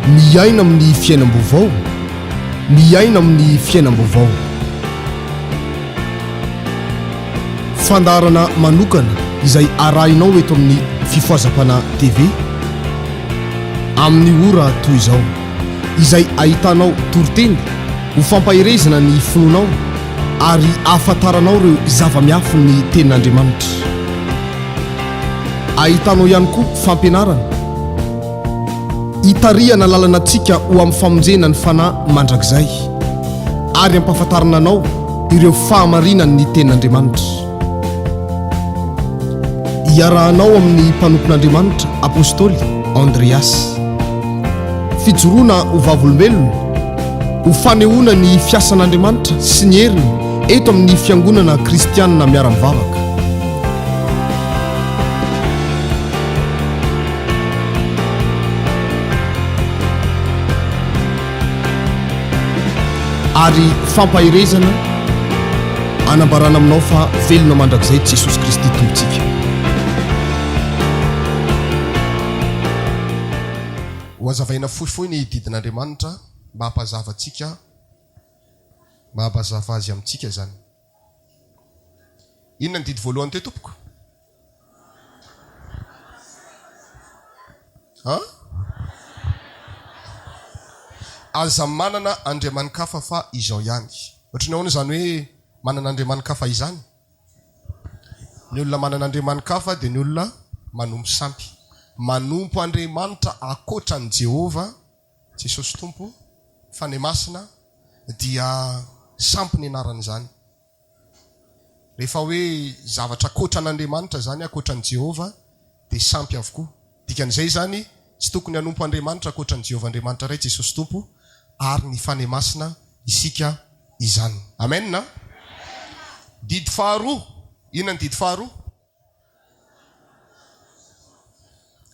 miaina amin'ny fiainam-baovao, miaina amin'ny fiainam-baovao. Fandarana manokana izay arahinao eto amin'ny fifoazapana TV amin'ny ora toy izao, izay ahitanao toroteny ho fampahirezana ny finoanao ary ahafantaranao ireo zava-miafy ny tenin'Andriamanitra. Ahitanao ihany koa fampianarana hitarihana lalanantsika ho amin'ny famonjena ny fanahy mandrakizay ary ampahafantarana anao ireo fahamarinany ny tenin'Andriamanitra. Iarahanao amin'ny mpanompon'Andriamanitra apôstôly Andreas. Fijoroana ho vavolombelona, ho fanehoana ny fiasan'Andriamanitra sy ny heriny eto amin'ny fiangonana kristianina miara-mivavaka. Ary fampahirezana anambarana aminao fa velona mandrakizay Jesosy Kristy tompontsika. Hoazavaina fohifohy ny didin'Andriamanitra mba hampazava antsika, mba hampazava azy amintsika zany. Inona ny didy voalohany teo tompoko? Aza manana andriamanikafa fa izao ihany. Ohatrany ahoana zany hoe manana andriamanikafa izany? Ny olona manana andriamanikafa dia ny olona manompo sampy. Manompo Andriamanitra akoatran'i Jehova, Jesosy Tompo, fanahy masina dia sampy ny anarany zany. Rehefa hoe zavatra akoatran'Andriamanitra zany, akoatran'i Jehova, dia sampy avokoa. Dikan'izay zany, tsy tokony hanompo Andriamanitra akoatran'i Jehova Andriamanitra ray Jesosy Tompo ary ny fanahy masina isika izany. Amen na? Didy faharoa. Inona ny didy faharoa?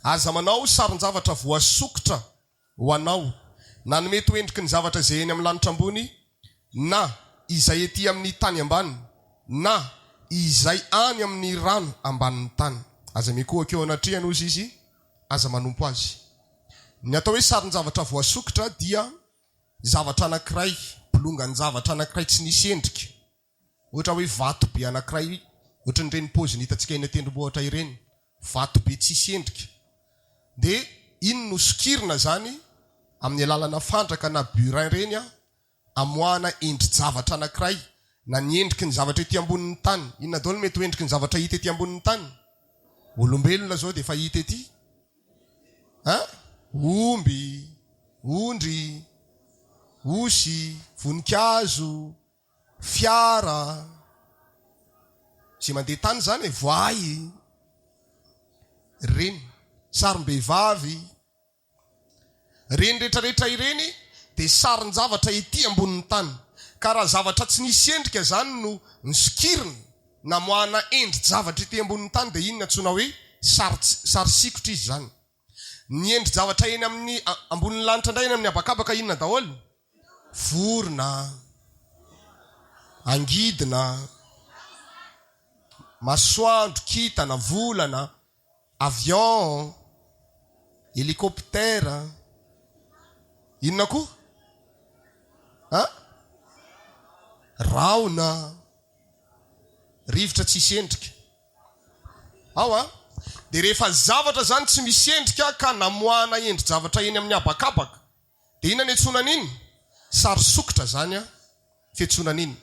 Aza manao saron-javatra voasokotra ho anao, na ny mety hoendriky ny zavatra izay eny amin'ny lanitra ambony, na izay ety amin'ny tany ambany, na izay any amin'ny rano ambanin'ny tany. Aza mikohaka eo anatrehany ozy izy, aza manompo azy. Ny atao hoe saron-javatra voasokotra dia zavatra anankiray, bolongan'ny zavatra anankiray tsy nisy endrika. Ohatra hoe vato be anankiray, ohatra ny reny paoziny hitantsika eny an-tendrombohitra ireny, vato be tsisy endrika. Dia iny no sokirina zany amin'ny alalana fandraka na burin reny amoahana endri-javatra anankiray, na ny endriky ny zavatra ety ambonin'ny tany. Inona daholo mety ho endriky ny zavatra hita ety ambonin'ny tany? Olombelona zao dia efa hita ety. Omby, ondry, osy, voninkazo, fiara, zay mandeha tany zany, voay, reny, sarim-behivavy, reny rehetrarehetra ireny dia sarin-javatra ety ambonin'ny tany. Ka raha zavatra tsy nisy endrika zany no nisokirina na moahana endri-javatra ety ambonin'ny tany, dia iny antsoina hoe sary sikotra izy zany. Ny endri-javatra eny amin'ny ambonin'ny lanitra indray, eny amin'ny habakabaka, inona daholo? Vorona, angidina, masoandro, kintana, volana, avion, helikoptera, inona koa? Raona, rivotra tsisy endrika. Dia rehefa zavatra zany tsy misy endrika ka namoahana endri-javatra eny amin'ny habakabaka, dia inona ny antsonana iny? Sary sokitra zany fiantsonana iny.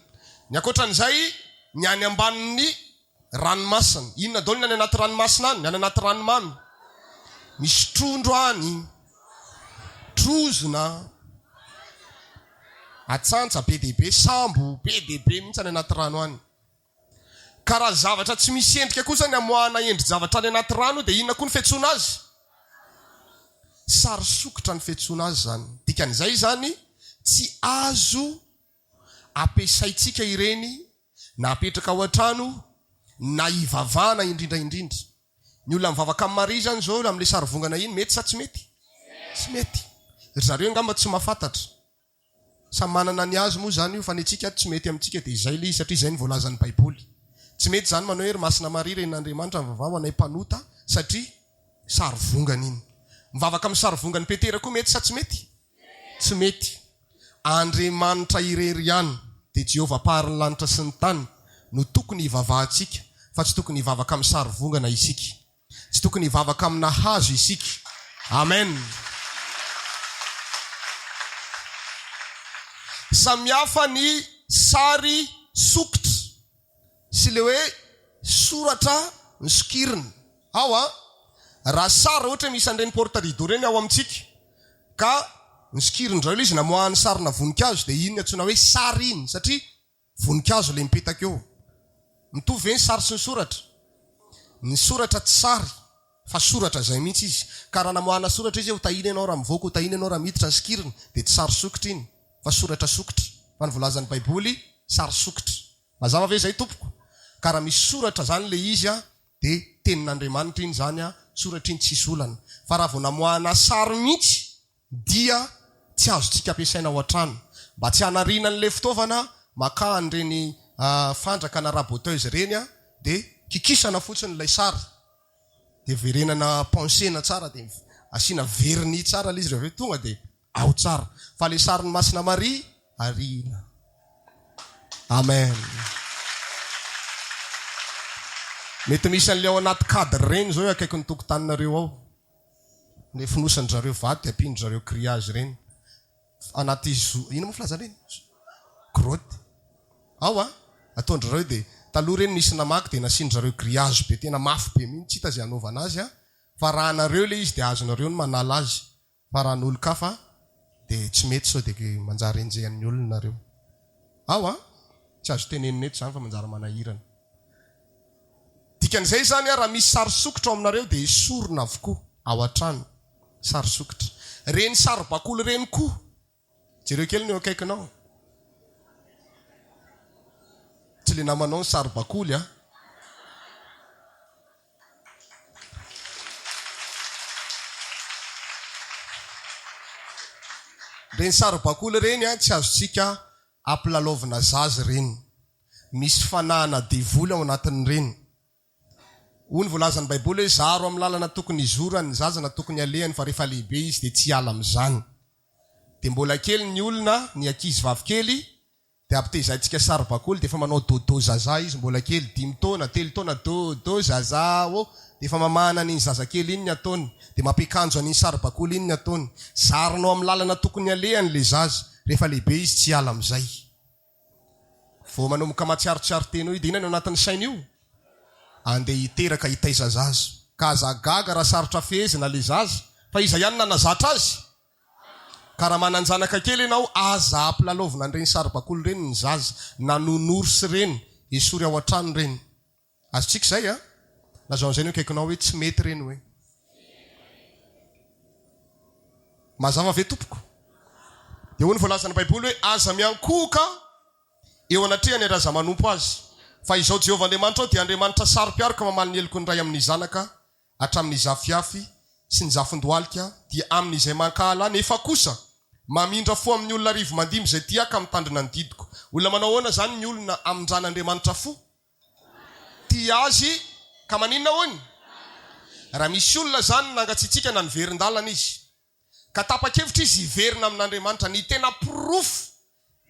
Ny akoatran'izay, ny any ambanin'ny ranomasina. Inona daholo ny any anaty ranomasina any? Ny any anaty ranomamy. Misy trondro any, trozona, atsantsa be dehibe, sambo be dehibe mihitsy any anaty rano any. Ka raha zavatra tsy misy endrika kosa ny amoahana endri-javatra any anaty rano, dia inona koa ny fiantsona azy? Sary sokitra ny fiantsona azy zany. Dikan'izay zany, tsy azo ampiasaintsika ireny na apetraka ao an-trano na hivavahana indrindraindrindra. Ny olona mivavaka amin'ny Maria zany zao amin'ilay sary vongana iny, mety sa tsy mety? Tsy mety. Zareo angamba tsy mahafantatra. Samy manana ny azy moa zany io, fa ny antsika tsy mety amintsika dia izay ilay, satria izay ny voalazan'ny Baiboly. Tsy mety zany manao hoe masina Maria ren'Andriamanitra mivavah ho anay mpanota, satria sary vongana iny. mivavaka amin'ny sary vongany Petera koa mety sa tsy mety? Tsy mety. Andriamanitra irery ihany dia Jehovah mpaharin'ny lanitra sy ny tany no tokony hivavahantsika, fa tsy tokony hivavaka amin'ny sary vongana isika, tsy tokony hivavaka amina hazo isika. Amen. Samihafa ny sary sokitra sy le hoe soratra misokirina. Raha sary ohatra misy an'ireny porte-rideau reny ao amintsika ka misokirindreo izy namoahany sarina voninkazo dia iny antsoina hoe sary iny, satria voninkazo le mipetaka eo. Mitovy ve ny sary sy ny soratra? Ny soratra tsy sary fa soratra zay mihitsy izy. Ka raha namoahana soratra izy eo, tahina ianao raha mivoaka, tahina ianao raha miditra ny sokirina, dia tsy sary sokitra iny fa soratra sokitra. Fa ny volazan'ny Baiboly sary sokitra. Mazava ve zay tompoko? Ka raha misy soratra zany le izy dia tenin'Andriamanitra iny zany, soratra iny tsisy olana. Fa raha vao namoahana sary mihitsy dia tsy azontsika ampiasaina ao an-trano, mba tsy hanariana an'ilay fitaovana maka an'ireny fandraka na raboteuse reny dia kikisana fotsiny ilay sary dia verenana pensena tsara dia asiana verni tsara ilay izy rehefa tonga dia ao tsara. Fa ilay sarin'ny Masina Maria ariana. Amen. Mety misy an'ilay ao anaty cadre reny zao akaiky ny tokotaninareo ao, ny finosan'zareo vato dia ampindry-zareo criage reny anaty ino moa filaza reny? Grotte. Ataondry-zareo dia taloha reny nisy namaky dia nasindry-zareo criage be, tena mafy be mihitsy, tsy hita zay anaovana azy fa raha nareo le izy dia azonareo ny manala azy. Fa raha n'olo-kafa dia tsy mety, sao dia manjary enjehan'ny olona nareo. Tsy azo tenenina eto zany fa manjary manahirana. Dikan'izay zany raha misy sary sokitra ao aminareo dia esorina avokoa ao an-trano. Sary sokitra. Reny sary bakoly reny koa. Jereo kely ny eo akaikinao. Tsy le namanao ny sary bakoly Reny sary bakoly reny tsy azontsika ampilalaovina zaza reny. Misy fanahana devoly ao anatin' reny. Hoy ny volazan'ny Baiboly hoe zaro amin'ny lalana tokony izorany ny zaza na tokony alehany, fa rehefa lehibe izy dia tsy ala amin'izany. Dia mbola kely ny olona, ny ankizy vavikely, dia ampitezantsika sary bakoly dia efa manao dôdô zaza izy, mbola kely 5 taona 3 taona dôdô zaza dia efa mamahana an'iny zazakely iny ny ataony, dia mampiakanjo an'iny sary bakoly iny ny ataony. Zarinao amin'ny lalana tokony alehany le zaza, rehefa lehibe izy tsy ala amin'izay. Vao manomboka matsiarotsiaro teny hoe dia inona no anatin'ny saina io? Andeha hiteraka hitaiza zaza. Ka azagaga raha sarotra fehezina le zaza, fa iza ihany nanazatra azy. Ka raha mananjanaka kely ianao, aza ampilalovina an'ireny sary bakoly reny ny zaza, na nonorsy reny, esory ao an-trano reny. Azontsika izay lazaon'izay ny akaikinao hoe tsy mety reny hoe. Mazava ve tompoko? Dia hoy ny voalazan'ny Baiboly hoe aza miankoka eo anatrehany raza manompo azy. Fa izao Jehovah Andriamanitra ao dia Andriamanitra saro-piaroka mamaly ny eloko ny ray amin'ny zanaka hatramin'ny zafiafy sy ny zafindohalika dia amin'izay mankahala nefa kosa mamindra fo amin'ny olona rivo mandimby izay tiaka mitandrina ny didiko. Olona manao ahoana zany ny olona amin-dran'Andriamanitra fo? Tia azy ka maninona hoany? Raha misy olona zany nangatsitsika na niverin-dalana izy ka tapa-kevitra izy hiverina amin'Andriamanitra, ny tena proof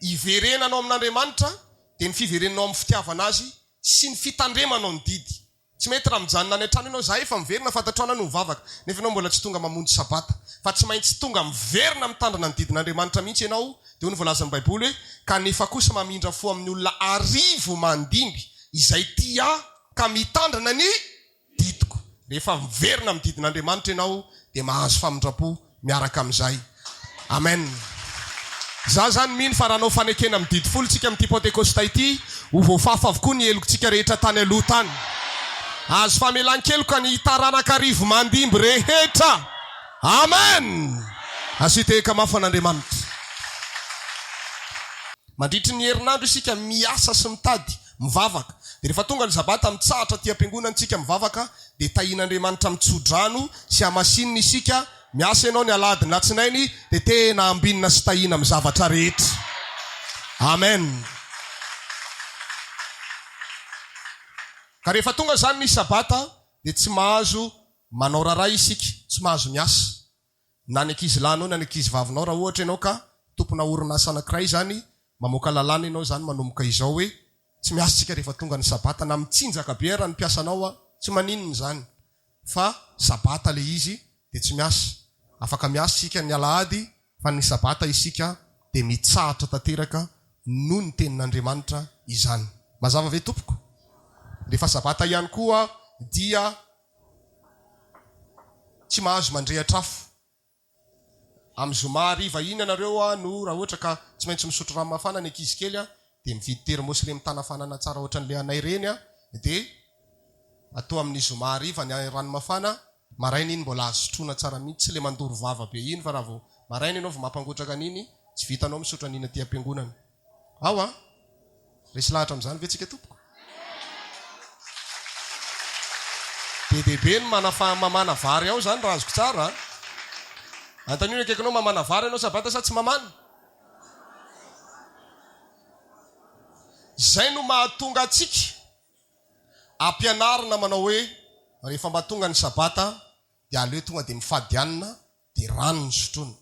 hiverenanao amin'Andriamanitra dia ny fiverenanao amin'ny fitiavana azy sy ny fitandremanao ny didy. Tsy mety raha mijanona any an-trano ianao, za efa miverina fantatrana no mivavaka, nefa ianao mbola tsy tonga mamonjy sabata, fa tsy maintsy tonga miverina mitandrina ny didin'Andriamanitra mihitsy ianao. Dia hoy ny voalazan'ny Baiboly hoe ka nefa kosa mamindra fo amin'ny olona arivo mandimby izay tia ka mitandrina ny didiko. Rehefa miverina amin'ny didin'Andriamanitra ianao dia mahazo famindrapo miaraka amin'izay. Amen. Za zany mino fa raha anao fanekena amin'ny didy folo tsika amin'ity Pentecoste ity, ho voafafa avokoa ny elokontsika rehetra tany aloha tany. Azo famelan-keloka ny taranak'arivo mandimby rehetra. Amen. Asiteka mafy an'Andriamanitra. Mandritry ny herinandro isika miasa sy mitady, mivavaka. Dia rehefa tonga ny sabata mitsahatra ty am-piangonana tsika mivavaka, dia tahian'Andriamanitra mitsodrano sy hamasinina isika. Miasa ianao ny alady ny latsinainy dia tena ambinina sy tahina amin'ny zavatra rehetra. Amen. Ka rehefa tonga zany ny sabata dia tsy mahazo manao raray isika, tsy mahazo miasa. na ny ankizy lanao na ny ankizy vavinao raha ohatra ianao ka tompona orinasa anankiray zany mamoaka lalàna ianao zany manomboka izao hoe tsy miasantsika rehefa tonga ny sabata na mitsinjaka be raha ny mpiasanao tsy maninony zany fa sabata le izy de tsy miasa afaka miasa sika ny alahady fa ny sabata isika de mitsahatra tanteraka noho ny tenin'Andriamanitra izany. Mazava ve tompoko? Rehefa sabata ihany koa dia tsy mahazo mandrehatra afo. Amin'ny zoma hariva iny ianareo no raha ohatra ka tsy maintsy misotro rano mafana ny ankizy kely de mividy termosy le mitana fanana tsara ohatran'le anay reny de atao amin'ny zoma hariva ny rano mafana, maraina iny mbola azotrona tsara mihitsy le mandoro vava be iny fa raha vao maraina ianao vao mampangotraka an'iny tsy vitanao misotro an'iny aty am-piangonana. Ao resy lahatra amin'izany ve tsika tompoko? Bebe ny mamana vary ao zany raha azoko tsara. Antanio akaikinao mamana vary ianao sabata sa tsy mamana? Zay no mahatonga atsika ampianarina manao hoe rehefa mahatonga ny sabata dia aleo tonga de mifadianina de rano ny sotroina.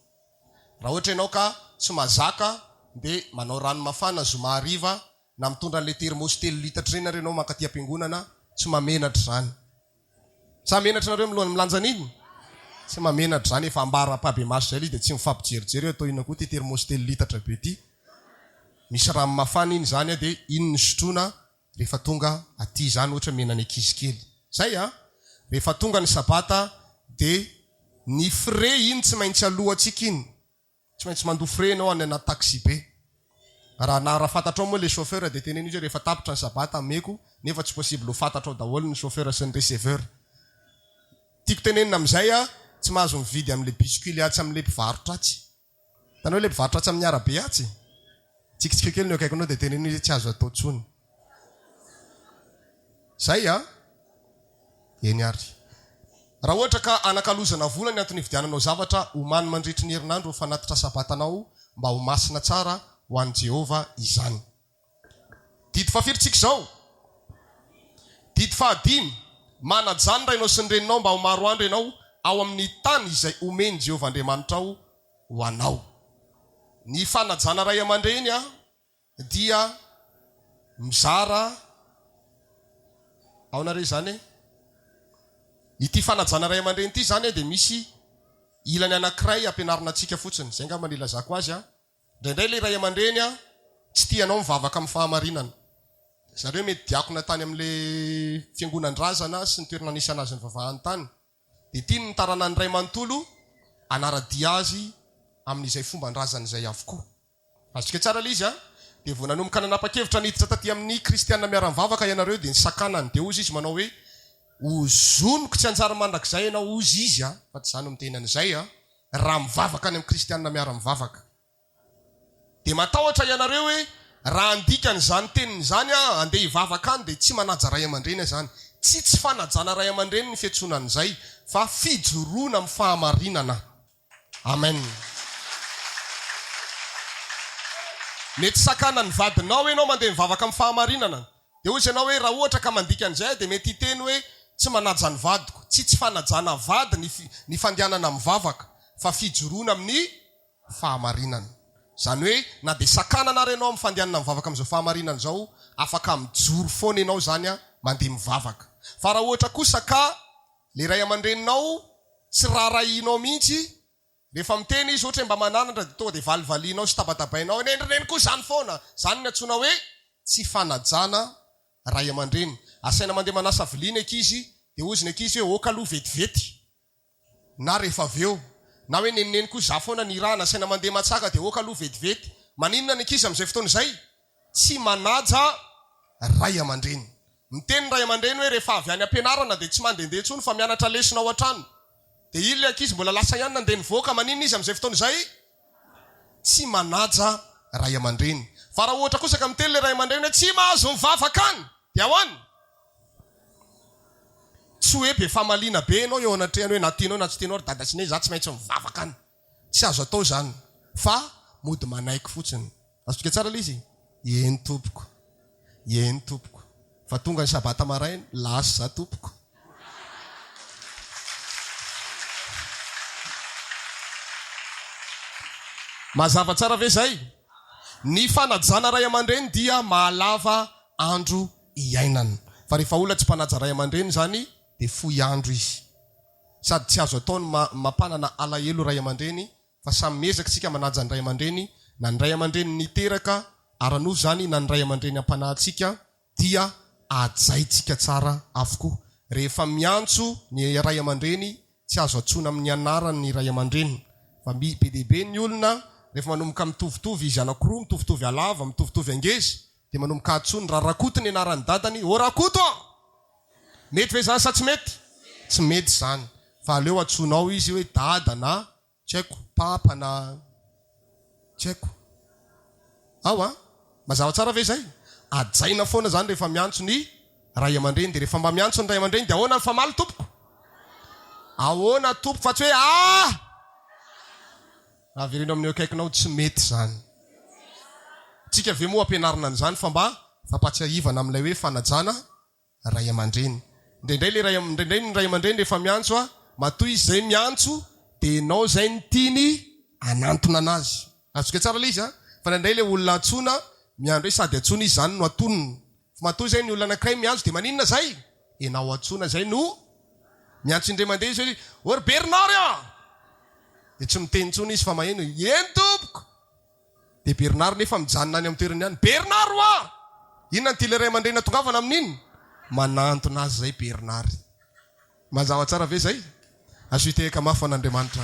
Raha ohatra ianao ka tsy mazaka de manao rano mafana zoma hariva na mitondra an'le termosy 3 litatra reny ianao mankaty am-piangonana tsy mamenatra zany. Sa menatra nareo milohany milanja an'iny? Tsy mamenatra zany efa ambara-pabe maso zay de tsy mifampijerijery atao ina koa ty termosy 3 litatra be ty. Misy rano mafana iny zany de iny ny sotroina rehefa tonga aty zany ohatra mena ny ankizy kely. Zay rehefa tonga ny sabata de ny frais iny tsy maintsy alohantsika iny. Tsy maintsy mandoa frais ianao any anaty taxi be. Raha fantatrao moa le chauffeur de teneny izy rehefa tapitra ny sabata ameko nefa tsy possible ho fantatrao daholo ny chauffeur sy ny receveur. Tiako tenenina amin'izay tsy mahazo mividy amin'le biscuit atsy amin'le mpivarotra atsy. Tanao le mpivarotra atsy amin'ny arabe atsy. Tsikitsika kely ny akaikinao de teneny izy tsy azo atao tsony. Zay eny ary. Raha ohatra ka anakalozana vola ny antony vidiananao zavatra omany mandritry ny herinandro ho fanatitra sabatanao mba ho masina tsara ho an'i Jehova izany. Didy fafiritsika zao. Didy fahadimy. Manajany raha ianao sy ny reninao mba ho maro andro ianao ao amin'ny tany izay omeny Jehova Andriamanitra ho anao. Ny fanajana ray aman-dreny dia mizara ao na re zany ity fanajana ray aman-dreny ity zany de misy ilany anankiray ampianarina antsika fotsiny. Zay nga manilazako azy Indraindray le ray aman-dreny tsy tianao mivavaka amin'ny fahamarinana. Zareo mety diakona tany amin'le fiangonan-drazana sy ny toerana nisy anazy ny vavahany tany. De tiany ny tarana ny ray manontolo anaradia azy amin'izay fomban-drazana izay avokoa. Azontsika tsara le izy de vao nanomboka nanapa-kevitra niditra taty amin'ny kristianina miara-mivavaka ianareo de nisakanany de ozy izy manao hoe ozonoko tsy anjara mandrakizay ianao ozy izy fa tsy zany mitenan'izay raha mivavaka any amin'ny kristianina miara-mivavaka. De matahotra ianareo hoe raha andika n'izany teniny zany andeha hivavaka any de tsy manaja ray aman-dreny zany. Tsy fanajana ray aman-dreny ny fiantsonan'izay fa fijoroana amin'ny fahamarinana. Amen. Mety sakana ny vadinao ianao mandeha mivavaka amin'ny fahamarinana. De ozy ianao hoe raha ohatra ka mandika an'izay de mety hiteny hoe tsy manaja ny vadiko. Tsy fanajana vady ny fandehanana mivavaka fa fijoroana amin'ny fahamarinana. Zany hoe na de sakana na renao amin'ny fandehanana mivavaka amin'izao fahamarinana zao afaka mijoro foana ianao zany mandeha mivavaka. Fa raha ohatra kosa ka le ray aman-dreninao tsy rarahinao mihitsy rehefa miteny izy ohatra mba mananatra de tonga de valivalianao sy tabatabainao nendrineny koa zany foana. Zany ny antsoina hoe tsy fanajana ray aman-dreny. Asaina mandeha manasa vilia ny ankizy de ozy ny ankizy hoe oka aloha vetivety na rehefa aveo na hoe nenineny koa za foana ny raha nasaina mandeha matsaka de oka aloha vetivety. Maninona ny ankizy amin'izay fotoana izay? Tsy manaja ray aman-dreny. Miteny ray aman-dreny hoe rehefa avy any ampianarana de tsy mandehandeha tsony fa mianatra lesona ao an-trano. De ilay ankizy mbola lasa ihany nandeha nivoaka maninona izy amin'izay fotoana izay? Tsy manaja ray aman-dreny. Fa raha ohatra kosa ka miteny le ray aman-dreny hoe tsy mahazo mivavaka any de ahoany? Tsy hoe be famalina be ianao eo anatrehany hoe na tianao na tsy tianao ry dada sinay za tsy maintsy mivavaka any. Tsy azo atao zany. Fa mody manaiky fotsiny. Azontsika tsara le izy? Eny tompoko. Eny tompoko. Fa tonga ny sabata maraina lasa za tompoko. Mazava tsara ve zay? Ny fanajana ray aman-dreny dia mahalava andro iainana. Fa rehefa olona tsy mpanaja ray aman-dreny zany dia fohy andro izy. Sady tsy azo ataony mampanana alahelo ray aman-dreny, fa samy mezaka tsika manaja ny ray aman-dreny, na ny ray aman-dreny niteraka aranoho zany, na ny ray aman-dreny ampanahintsika dia ajaitsika tsara avokoa. Rehefa miantso ny ray aman-dreny tsy azo atsoina amin'ny anarany ny ray aman-dreny, fa be dehibe ny olona rehefa manomboka mitovitovy izy anankiroa, mitovitovy alava, mitovitovy angeza, dia manomboka atsony raha rakoto ny anaran'ny dadany, o rakoto! Mety ve zany sa tsy mety? Tsy mety zany. Fa aleo atsonao izy hoe dada na tsy haiko, papa na tsy haiko. Mazava tsara ve zay? Ajaina foana zany rehefa miantso ny ray aman-dreny. Dia rehefa mba miantso ny ray aman-dreny dia ahoana ny famaly tompoko? Ahoana tompo, fa tsy hoe avereno amin'ny akaikinao, tsy mety zany. Tsika ve moa ampianarina an'izany fa mba fampatsiahivana amin'ilay hoe fanajana ray aman-dreny. Indraindray ny ray aman-dreny rehefa miantso matoy izy zay miantso dia ianao zay ny tiany anantona anazy. Azoka tsara ilay izy fa indraindray ilay olona atsona miandro hoe sady atsona izy zany no atonony. Fa matoy zay ny olona anankiray miantso dia maninona zay? Ianao atsona zay no miantso indray mandeha izy hoe ory Bernard dia tsy miteny tsona izy fa maheno eny tompoko. Dia Bernard nefa mijanona any amin'ny toerany any, Bernard inona ty ilay ray aman-dreny natongavana amin'iny? Manantona azy zay Bernard. Mazava tsara ve zay? Azo hitehaka mafy an'Andriamanitra.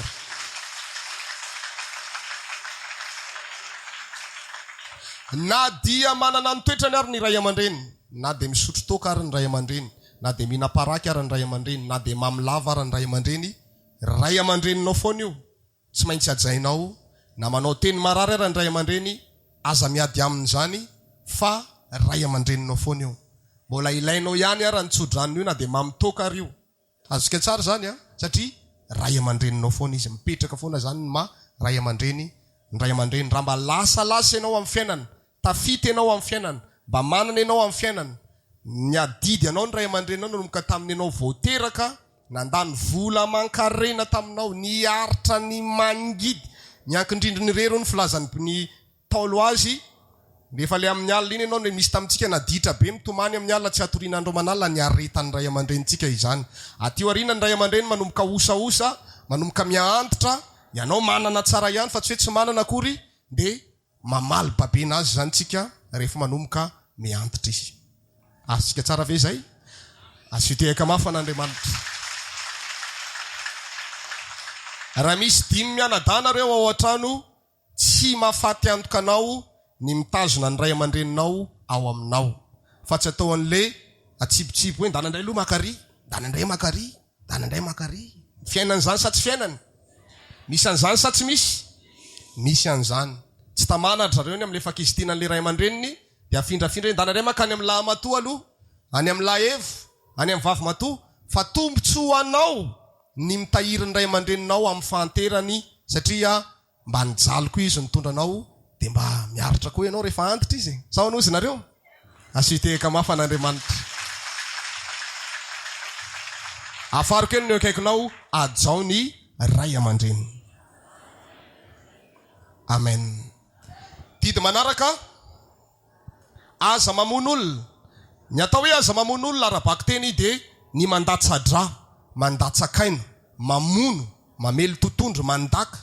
Na dia manana ny toetrany ary ny ray aman-dreny, na dia misotro toaka ary ny ray aman-dreny, na dia mihina-paraky ary ny ray aman-dreny, na dia mamilava ary ny ray aman-dreny, ray aman-dreninao foana io. Tsy maintsy ajainao, na manao teny marary ary ny ray aman-dreny, aza miady amin'izany, fa ray aman-dreninao foana io. Mbola ilainao ihany ary ny tsodraniny io, na dia mamitoaka ary io. Azoka tsara zany satria ray aman-dreninao foana izy, mipetraka foana zany ny ray aman-dreny. Ny ray aman-dreny raha mba lasalasa ianao amin'ny fiainana, tafita ianao amin'ny fiainana, mba manana ianao amin'ny fiainana, ny adidy ianao ny ray aman-drenao nanomboka tamin'ny ianao voateraka, nandany vola mankarena taminao, ny aritra ny mangidy, ny ankindrindry ny rero ny filazany ny Paolo azy. Rehefa le amin'ny alina iny ianao misy tamintsika naditra be mitomany amin'ny alina, tsy hatoriana andro manalina ny aretan'ny ray aman-drenitsika izany. Aty aoriana ny ray aman-dreny manomboka osaosa, manomboka miaantitra, ianao manana tsara ihany fa tsy hoe tsy manana akory, dia mamaly babena azy zany tsika rehefa manomboka miantitra izy. Asika tsara ve zay? Asitehaka mafy an'Andriamanitra. Raha misy dimy mianadahanareo ao an-trano, tsy mahafaty antoka anao ny mitazona ny ray aman-dreninao ao aminao, fa tsy atao an'le atsipotsipo hoe ndanandray aloha makary, ndanandray makary, ndanandray makary. Fiainan'izany sa tsy fiainany? Misy an'izany sa tsy misy? Misy an'izany. Tsy tamana zareo ny amin'le fakisitina an'le ray aman-dreniny, dia afindrafindra ndanandray makany amin'ny lahy matoa aloha, any amin'ny lahy evo, any amin'ny vavy matoa, fa tombontso anao ny mitahiry ny ray aman-dreninao amin'ny fahanterany, satria mba nijaliko izy nitondranao, dia mba miaritra koa ianao rehefa antitra izy. Sao anozy nareo? Asitehaka mafy an'Andriamanitra. Afaroko eny ny akaikinao, ajao ny ray aman-dreny. Amen. Didy manaraka, aza mamono olona. Ny atao hoe aza mamono olona ara-bako teny dia ny mandatsa-dra, mandatsakaina, mamono, mamely totondro, mandaka.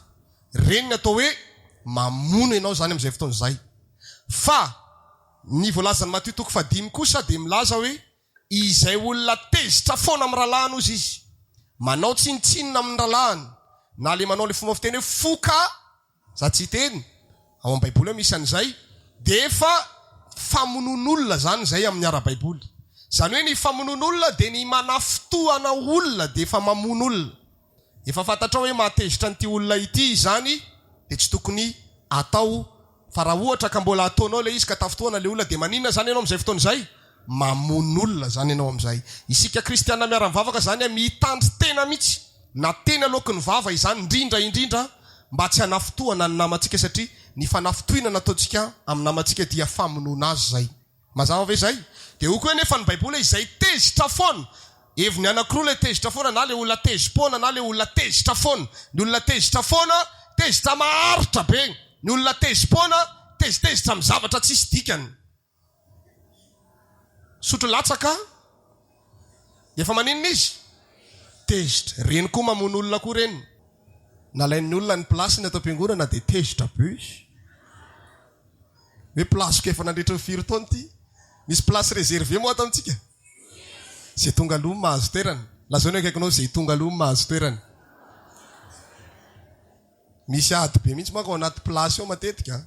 Reny ny atao hoe mamono ianao zany amin'izay fotoana izay. Fa ny voalazany Mateo 5 kosa dia milaza hoe izay olona tezitra foana amin'ny rahalahiny ozy izy, manao tsinitsinina amin'ny rahalahiny, na le manao le fomba fiteny hoe foka, za tsy teny ao amin'ny baiboly misy an'izay, dia efa famonon'olona zany zay amin'ny ara-baiboly. Zany hoe ny famonon'olona dia ny manafitoana olona dia efa mamono olona. Efa fantatrao hoe mahatezitra n'ity olona ity zany, dia tsy tokony atao. Fa raha ohatra ka mbola ataonao le izy ka tafitoana le olona, dia maninona zany ianao amin'izay fotoana izay? Mamono olona zany ianao amin'izay. Isika kristiana miara-mivavaka zany mitandry tena mihitsy, na tena lokon'ny vava izany indrindra mba tsy hanafitoana ny namantsika, satria ny fanafitoina nataontsika amin'ny namantsika dia famonoana azy zay. Mazava ve zay? Dia ho koa nefa ny baiboly izay tezitra foana, evony anankiroa le tezitra foana, na le olona tezim-poana na le olona tezitra foana. Ny olona tezitra foana, tezitra maharitra be, ny olona tezim-poana tezitezitra amin'ny zavatra tsisy dikany. Sotro latsaka efa maninona izy tezitra. Reny koa mamono olona koa reny. Nalain'ny olona ny plasiny atao am-piangonana dia tezitra be izy. Hoe plasiko efa nandritra ny 4 taona ity. Misy plasy réservé moa ato amintsika. Zay tonga aloha mahazo toerana. Lazao ny akaikinao zay tonga aloha mahazo toerana. Misy ady be mihitsy manko ao anaty plasy ao matetika.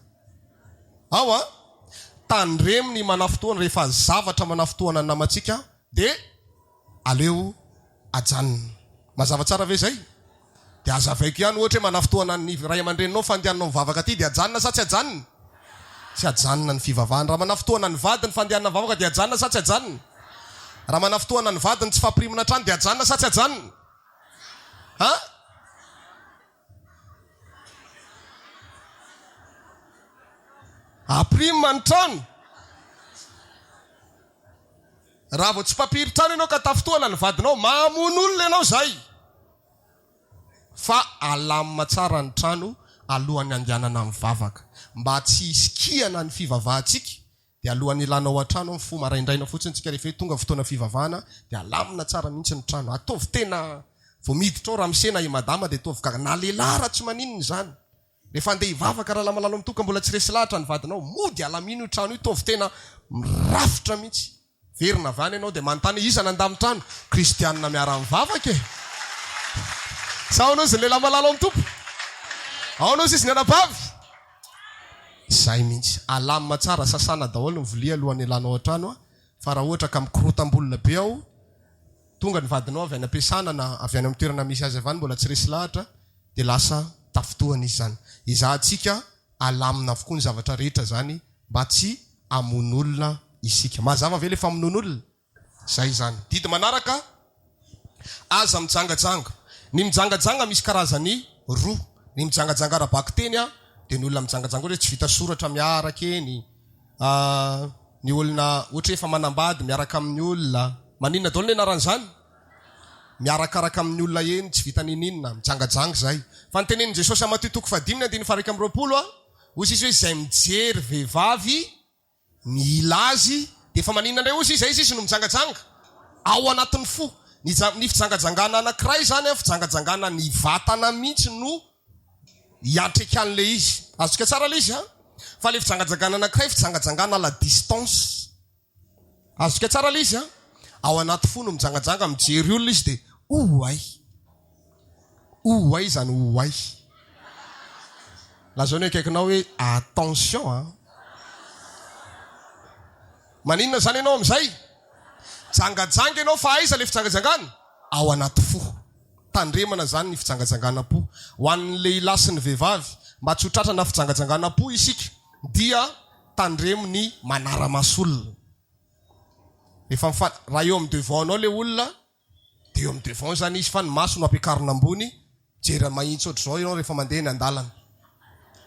Ao a, tandremony manafotoana rehefa zavatra manafotoana ny namantsika dia aleo ajanona. Mazava tsara ve zay? Dia azavaiko ihany ohatra hoe manafotoana ny ray aman-dreninao fandehananao mivavaka aty dia ajanona sa tsy ajanona? Tsy ajanona ny fivavahana. Raha manafotoana ny vadiny fandehanana mivavaka dia ajanona sa tsy ajanona? Raha manafotoana ny vadiny tsy fampirimina trano dia ajanona sa tsy ajanona? Ha? Aprimina ny trano. Raha vao tsy mpapiry trano ianao ka tafotoana ny vadinao, mamono olona ianao zay. Fa alamina tsara ny trano alohan'ny andehanana mivavaka. Mba tsy isikihana ny fivavahantsika dia alohan'ny ilanao an-trano amin'ny fo maraindraina fotsiny tsika rehefa tonga fotoana fivavahana dia alamina tsara mihitsy ny trano. Ataovy tena vao miditra ao raha misena i madama dia ataovy gaga. Na lehilahy raha tsy maninona izany. Rehefa andeha hivavaka raha lamalalo mitoka mbola tsy resy lahatra ny vadinao, mody alamino io trano io, taovy tena mirafitra mihitsy. Verina avy any ianao dia manontany iza nandamy trano? Kristianina miara mivavaka e. Sa ao anao izy lehilahy malalo amin'ny tompo? Ao anao izy ny anabavy? Zay mihitsy. Alamina tsara, sasana daholo ny vilia alohan'ny ilanao an-trano. Fa raha ohatra ka mikorotam-bolona be ao, tonga ny vadinao avy any am-piasana na avy any amin'ny toerana misy azy avany mbola tsy resy lahatra, dia lasa tafotoana izy zany. Izahantsika alamina avokoa ny zavatra rehetra zany mba tsy amono olona isika. Mazava ve lefa amono olona? Zay zany. Didy manaraka, aza mijangajanga. Ny mijangajanga misy karazany roa. Ny mijangajanga ara-baka teny dia ny olona mijangajanga hoe tsy vita soratra miaraka eny. Ny olona ohatra efa manambady miaraka amin'ny olona. Maninona daholo ny anaran'izany? Miarakaraka amin'ny olona eny, tsy vita ninina, mijangajanga zay. Fa nytenenin' Jesosy amin'ny Mateo 5:21 hozy izy hoe izay mijery vehivavy mila azy dia efa maninona indray hozy izy izy no mijangajanga ao anatin'ny fo. Ny fijangajangana anankiray zany, fijangajangana ny vatana mihitsy no hiatrika an'le izy. Azotsika tsara le izy fa le fijangajangana anankiray fijangajangana la distance. Azotsika tsara le izy ao anaty fo no mijangajanga mijery olona izy dia oay zany oay. Lazao ny akaikinao hoe attention maninona zany ianao amin'izay? Jangajanga ianao fa aiza le fijangajangana? Ao anaty fo. Tandremana zany ny fijangajangana-po. Ho an'ny lehilahy sy ny vehivavy mba tsy ho tratrana fijangajangana-po isika dia tandremo ny manara-masolona. Raha eo amin'ny devant anao le olona dia eo amin'ny devant zany izy, fa ny maso no ampiakarina ambony. Jera mahitsy ohatr'izao ianao rehefa mandeha ny an-dalana.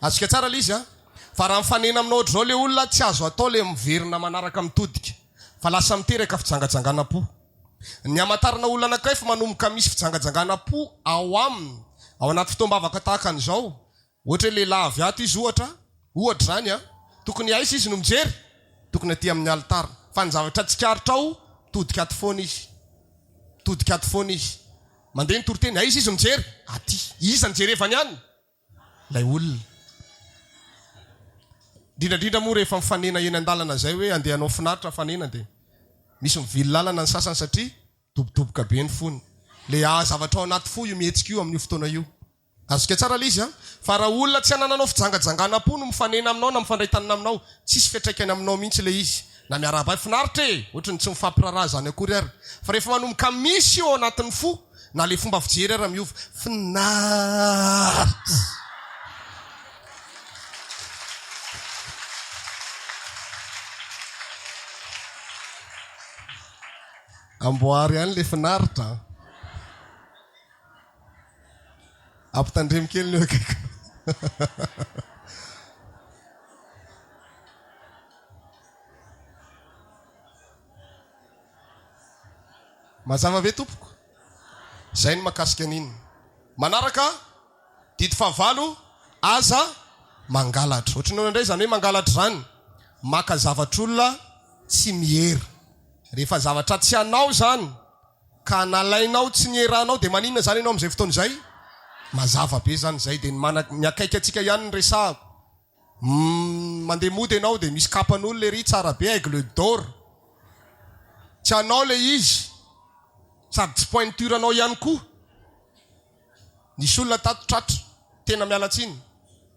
Azotsika tsara le izy fa raha mifanena aminao ohatr'izao le olona tsy azo atao le miverina manaraka mitodika, fa lasa miteraka fijangajangana-po. Ny amatarina olona anankiray fa manomboka misy fijangajangana-po ao aminy ao anaty fotoam-bavaka tahaka an'izao. Ohatra hoe lehilahy avy ato izy ohatra zany tokony aisa izy no mijery, tokony aty amin'ny alitara. Fa ny zavatra tsikaritra ao todika ato foana izy. Todika ato foana izy. Mandeha ny toroteny, aiza izy mijery? Aty. Iza nijerevany ihany? Lay olona. Dindrandrindra moa rehefa mifanena eny an-dalana zay hoe andehanao finaritra fanena dia misy mivily lalana ny sasany satria dobodoboka be ny fony. Le zavatra ao anaty fo io mihetsika io amin'io fotoana io. Azotsika tsara le izy fa raha olona tsy hanananao fijangajangana-po no mifanena aminao na mifandray tanana aminao, tsisy fiantraikany aminao mihitsy le izy. Na miarahaba finaritra ohatrany tsy mifampiraraha zany akory ary. Fa rehefa manomboka misy eo anatin'ny fo, na le fomba fijery ary miova finaritra. Amboary ihany le finaritra. Ampitandremo kely ny akaiky. Mazava ve tompoko? Zay ny makasika an'iny. Manaraka, didy fahavalo, aza mangalatra. Ohatranao indray zany hoe mangalatra zany, maka zavatr'olona tsy mihery. Rehefa zavatra tsy anao zany ka nalainao tsy nieranao dia maninona zany ianao amin'izay fotoana izay? Mazava be zany zay. Dia miakaiky atsika ihany ny resahako. Mandeha mody ianao dia misy kapan'olo le ry tsara be aigle d'or. Tsy anao le izy sady tsy pointure anao ihany koa. Nisy olona tato tratra tena mialatsiny,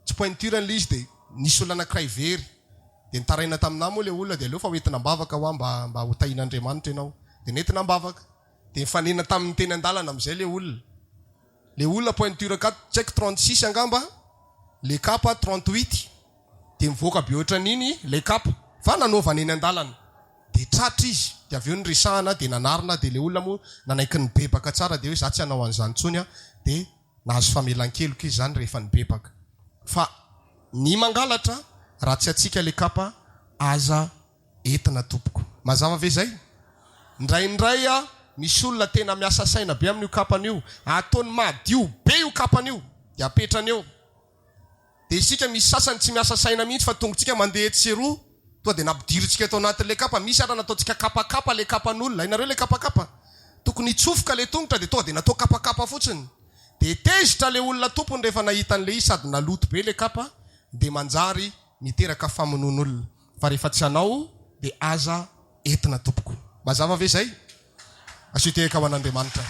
tsy pointure an'le izy dia nisy olona anankiray very. Dia nitaraina taminah moa le olona dia aleo fa hoentina mbavaka ho mba ho tahin'Andriamanitra ianao. Dia nentina mbavaka. Dia nifanena tamin'ny teny an-dalana amin'izay le olona. Le olona pointure ka tsy haiko 36 angamba, le kapa 38. Dia mivoaka be ohatran'iny le kapa fa nanaovana eny an-dalana. Dia tratra izy. Dia avy eo nyresahana dia nanarina dia le olona moa nanaiky ny bebaka tsara dia hoe za tsy hanao an'izany intsony a. Dia nahazo famelan-keloka izy zany rehefa nibebaka. Fa ny mangalatra ratsy atsika le kapa aza entina tompoko. Mazava ve zay? Ndraindray a misy olona tena miasa saina be amin'io kapan'io, ataony madio be io kapan'io dia apetrany eo. Dia isika misy sasany tsy miasa saina mihitsy fa tongotsika mandeha etseroa toa dia nampidiritsika tao anatin'le kapa. Misy ara nataontsika kapakapa le kapan'olona. Inareo le kapakapa tokony hitsofoka le tongotra dia toa dia natao kapakapa fotsiny. Dia tezitra le olona tompony rehefa nahita an'le izy sady naloto be le kapa dia manjary miteraka famonon'olona. Fa rehefa tsy anao dia aza entina tompoko. Mazava ve zay? Asitehaka ho an'Andriamanitra.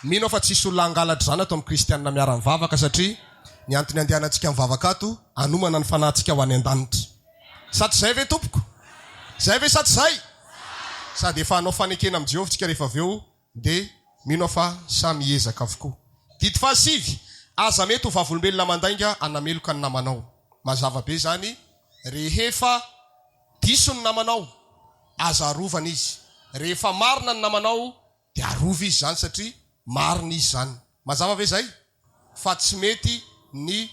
Mino fa tsisy olona angalatra zany atao amin'ny kristianina miara-mivavaka satria ny antony andehanantsika mivavaka ato anomana ny fanahintsika ho any an-danitra. Sady zay ve tompoko? Zay ve sady zay? Sady efa anao fanekena amin'ny Jehovah tsika rehefa avy eo dia mino fa samy hiezaka avokoa. Dito fahasivy, aza mety ho vavolombelona mandainga anameloka ny namanao. Mazava be zany, rehefa diso ny namanao aza arovana izy. Rehefa marina ny namanao dia arova izy zany satria marina izy zany. Mazava ve zay? Fa tsy mety ny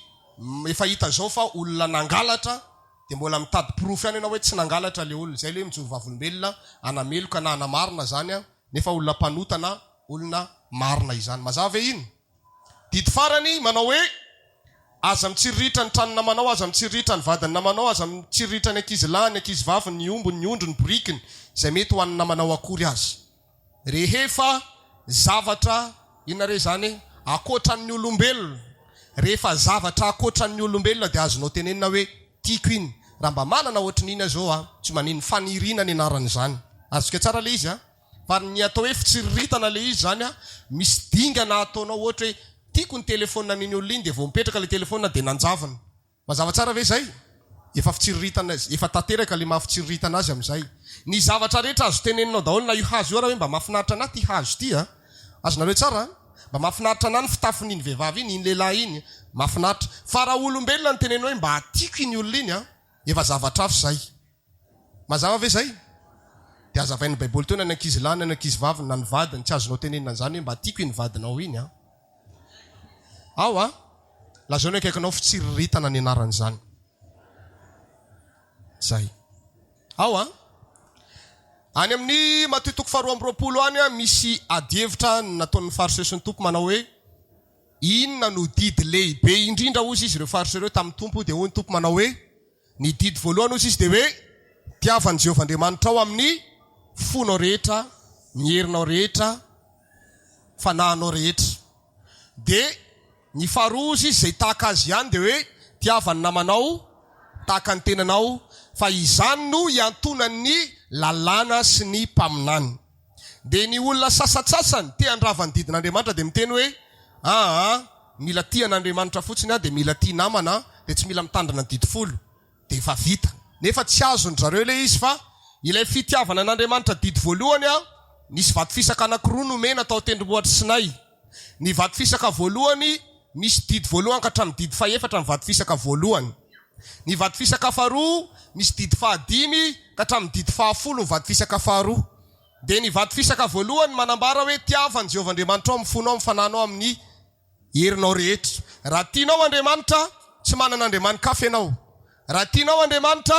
efa hita zao fa olona nangalatra dia mbola mitady proof ihany ianao hoe tsy nangalatra le olona. Zay le mijoro vavolombelona anameloka na anamarina zany a, nefa olona mpanotana olona marina izany. Mazava ve iny? Dito farany manao hoe aza mitsiriritra ny tranona manao, aza mitsiriritra ny vadiny namanao, aza mitsiriritra ny ankizy lahy, ny ankizy vavy, ny ombony, ny ondro, ny borikiny, izay mety ho an'ny namanao akory azy. Rehefa zavatra inare zany akoatran'ny olombelona, rehefa zavatra akoatran'ny olombelona dia azonao tenenina hoe tiako iny. Raha mba manana ohatran'ina zao a, tsy manino fanirina ny anaran'izany. Azontsika tsara le izy a. Fa ny atao hoe fitsiriritana le izy zany a, misy dingana ataonao ohatra hoe tiako ny telefona n'iny olona iny dia vao mipetraka le telefona dia nanjavana. Mazava tsara ve zay? Efa fitsiriritana azy, efa tanteraka le mahafitsiriritana azy amin'izay. Ny zavatra rehetra azo teneninao daholo na io hazo io raha hoe mba mahafinaritra anahy ty hazo ty a. Azonareo tsara? Mba mahafinaritra anahy ny fitafin'iny vehivavy iny, iny lehilahy iny, mahafinaritra. Fa raha olombelona ny tenenao hoe mba atiako iny olona iny a, efa zavatra afo zay. Mazava ve zay? Dia azavain'ny Baiboly teo na ny ankizy lahy na ny ankizy vavy na ny vadiny tsy azonao tenenina zany hoe mba atiako iny vadinao iny a. Ao a, lazao ny akaikinao fitsiriritana ny anaran'izany. Zay. Ao a, any amin'ny Mateo 2:20 any a, misy adievitra nataon'ny fariseo sy ny tompo manao hoe inona no didy lehibe indrindra ozy izy ireo fariseo ireo tamin'ny tompo. Dia hoy ny tompo manao hoe ny didy voalohany ozy izy dia hoe tiavan'i Jehovah Andriamanitra ao amin'ny fonao rehetra, ny herinao rehetra, fanahinao rehetra. Dia ny faharoa ozy izy izay tahaka azy ihany dia hoe tiavany namanao tahaka ny tenanao, fa izany no hiantonany lalàna sy ny mpaminany. Dia ny olona sasatsasany te handrava ny didin'Andriamanitra dia miteny hoe mila tia an'Andriamanitra fotsiny a dia mila tia namana dia tsy mila mitandrina ny didy folo dia efa vita. Nefa tsy azony zareo le izy fa ilay fitiavana an'Andriamanitra didy voalohany a, nisy vato fisaka anankiroa nomena tao tendrombohitra Sinay. Ny vato fisaka voalohany misy didy voalohany ka hatramin'ny didy fahaefatra ny vato fisaka voalohany. Ny vato fisaka faharoa misy didy fahadimy ka hatramin'ny didy fahafolo ny vato fisaka faharoa. Dia ny vato fisaka voalohany manambara hoe tiavan'i Jehovah Andriamanitra ao, mifonao, mifananao amin'ny herinao rehetra. Raha tianao Andriamanitra, tsy manana andriamanin-kafa ianao. Raha tianao Andriamanitra,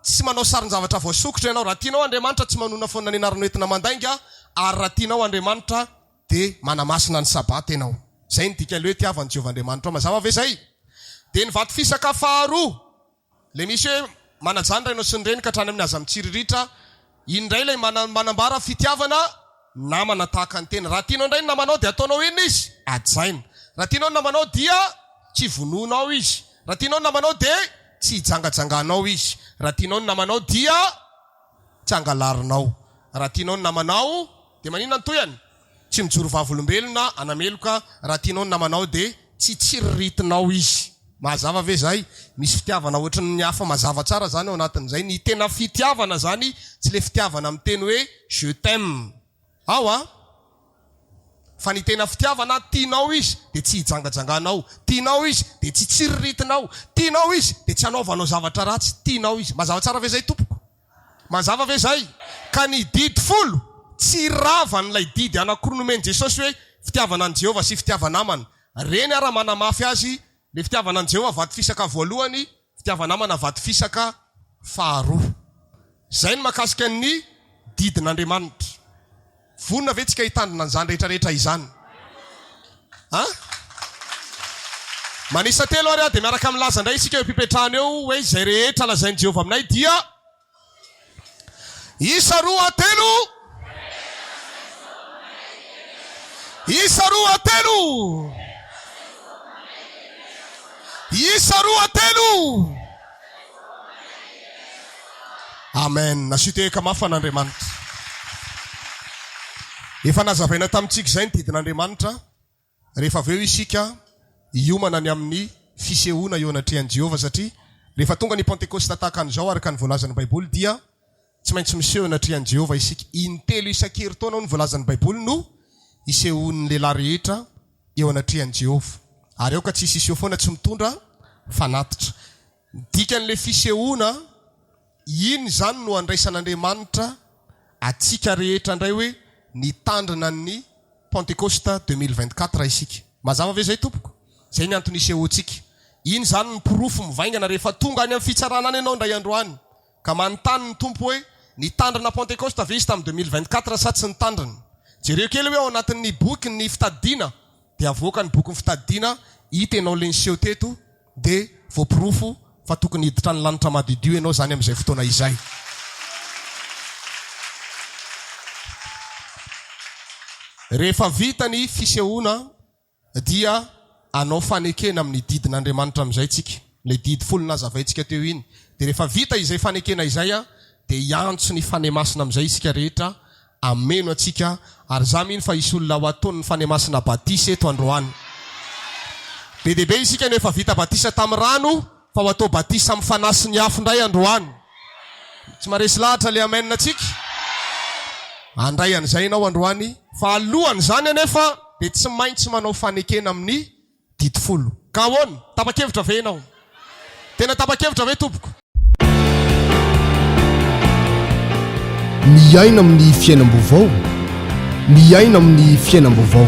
tsy manao sarin-javatra voasokotra ianao. Raha tianao Andriamanitra, tsy manona foana ny anarana entina mandainga. Ary raha tianao Andriamanitra dia manamasina ny sabata ianao. zay ny dika le hoe tiavan'i Jehovahandriamanitra mazava ve zay dia ny vato fisaka faharoa le misy hoe manajany rainao sy ny reny ka hatrany amin'ny aza mitsiriritra indray ilay manambara fitiavana namana tahaka ny tena raha tianao indray ny namanao dia ataonao inona izy ajaina raha tianao ny namanao dia tsy vononao izy raha tianao ny namanao dia tsy hijangajanganao izy raha tianao ny namanao dia tsy angalarinao raha tianao ny namanao dia maninona ny toyany tsy mijoro vavolombelona anameloka raha tianao ny namanao dia tsy tsiriritinao izy mazava ve zay misy fitiavana ohatry ny hafa mazava tsara zany ao anatin'izay ny tena fitiavana zany tsy le fitiavana amin'ny teny hoe je t'aime ao fa ny tena fitiavana tianao izy dia tsy hijangajanganao tianao izy dia tsy tsiriritinao tianao izy dia tsy hanaovanao zavatra ratsy tianao izy mazava tsara ve zay tompoko mazava ve zay ka ny didy folo tsy ravan'ilay didy anakoronomeny Jesosy hoe fitiavana an' Jehova sy fitiavana amana reny ara manamafy azy le fitiavana an' Jehova vato fisaka voalohany fitiavana amana vato fisaka faharoa zay ny makasika ny didin'Andriamanitra vonina ve tsika hitandrina an'izany rehetrarehetra izany manisa telo ary dia miaraka milaza indray isika eo mpipetrahana eo hoe zay rehetra lazain'i Jehova aminay dia isa roa telo isa roa telo isa roa telo amen nasiteka mafan'Andriamanitra efa nazavaina tamintsika izay ny didin'Andriamanitra rehefa aveo isika hiomana ny amin'ny fisehoana eo anatrehan'i Jehova satria rehefa tonga ny Pentekosta tahaka an'izao araka ny voalazan'ny Baiboly dia tsy maintsy miseho anatrehan'i Jehova isika intelo isan-keritaona no voalazan'ny Baiboly no isehoan'ny lehilahy rehetra eo anatrehan'i Jehova ary eo ka tsisy iseho foana tsy mitondra fanatitra dikan'le fisehoana iny zany no andraisan'Andriamanitra atsika rehetra indray hoe nitandrina ny Pentekosta 2024 isika mazava ve zay tompoko zay ny antony isehoantsika iny zany ny porofo mivaingana rehefa tonga any amin'ny fitsarana any ianao indray androany ka manontany ny tompo hoe nitandrina Pentekosta ve izy tamin'ny 2024 sa tsy nitandrina jereo kely hoe ao anatin'ny boky ny fitadidiana dia avoaka ny boky ny fitadidiana hita ianao le niseho teto dia voaporofo fa tokony hiditra ny lanitra madidio ianao zany amin'izay fotoana izay rehefa vita ny fisehoana dia anao fanekena amin'ny didin'Andriamanitra amin'izay tsika le didy folo nazavaintsika teo iny dia rehefa vita izay fanekena izay dia hiantso ny fanemasina amin'izay isika rehetra ameno atsika ary za mino fa isy olona ho ataony ny fanemasina batisa eto androany be dehibe isika no efa vita batisa tamin'ny rano fa ho atao batisa amin'ny fanasy ny afo indray androany tsy maresy lahatra le amenina atsika andray an'izay ianao androany fa alohany zany anefa dia tsy maintsy manao fanekena amin'ny didy folo ka ahoana tapa-kevitra ve ianao tena tapa-kevitra ve tompoko miaina amin'ny fiainam-baovao miaina amin'ny fiainam-baovao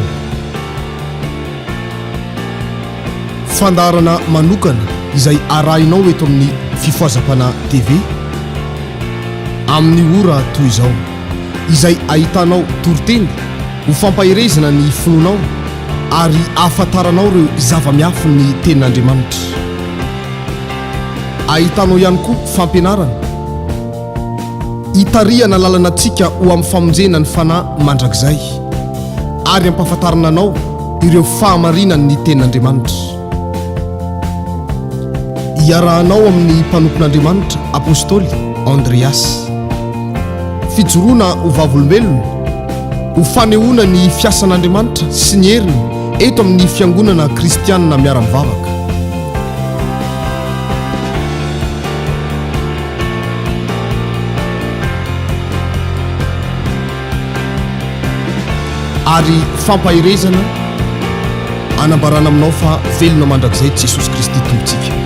fandarana manokana izay arahinao eto amin'ny fifoazapana TV amin'ny ora toy izao izay ahitanao toroteny ho fampahirezana ny finoanao ary ahafantaranao ireo zava-miafo ny tenin'Andriamanitra ahitanao ihany koa fampianarana hitarihana lalana antsika ho amin'ny famonjena ny fanahy mandrakizay ary ampahafantarana anao ireo fahamarinany ny tenin'Andriamanitra hiarahanao amin'ny mpanompon'Andriamanitra apôstôly Andreas fijoroana ho vavolombelona ho fanehoana ny fiasan'Andriamanitra sy ny heriny eto amin'ny fiangonana kristianina miara-mivavaka ary fampahirezana anambarana aminao fa velona mandrakizay Jesosy Kristy tompontsika